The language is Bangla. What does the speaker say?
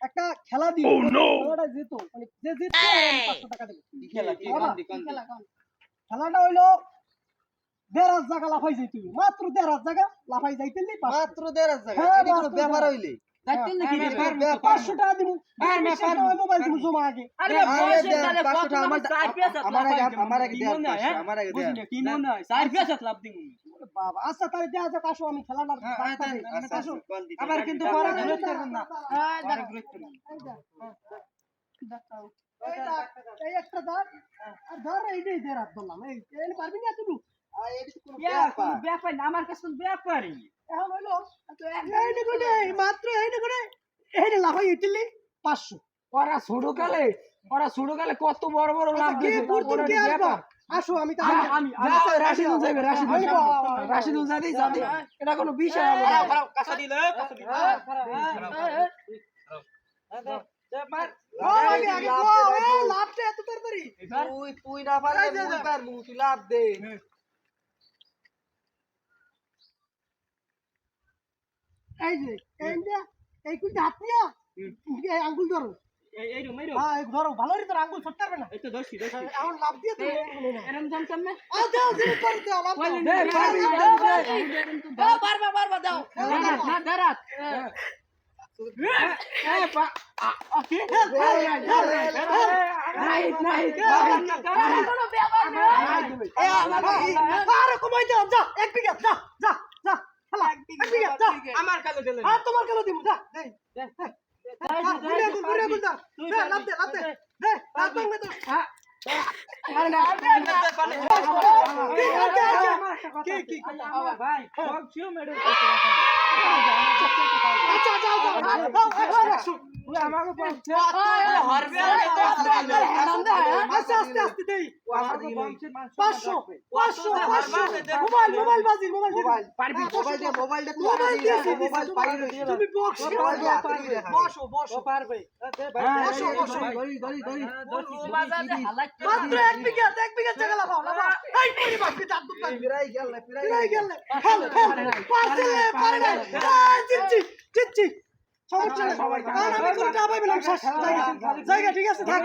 একটা খেলা দিই জিত মানে যে জিতবে 500 টাকা দেব। খেলাটা হইলো 1,500 টাকা লাফাই যাইতে মাত্র 1,500 টাকা লাফাই যাইতে মাত্র 1,500 টাকা এটা কোনো ব্যাপার হইলে 500 টাকা দিব মোবাইল তুমি জমা আগে বাবা আচ্ছা তাহলে দেয়া যাক আসো আমি খেলাটা আবার কিন্তু এই একটা ধর আর ধর এইটাই দে রাত বললাম এই পারবি না তুমি ব্যাপার না আমার কাছে কোনো ব্যাপারই এখন হইলো মাত্র এইটা লাফাই উঠলি 500 ওরা ছোট কালে কত বড় বড় লাভ আসো আমি রাশিদুল যাবে রাশিদুল যাবে এটা কোনো বিষয় তুই না পারলে তুই লাভ দে এই যে এই কুলটা হাত নিয়া এই আঙ্গুল ধরো হ্যাঁ ধরো ভালোই তোর আঙ্গুল ছড়তে পারবে না এখন লাভ দিয়ে তুমি এরকম জান কেমনে দাও জিনিস করে দাও লাভ বারবার দাও না দাঁড়াত আমার কালো দিলে তোমার কালো দিব যা জায়গা ঠিক আছে থাক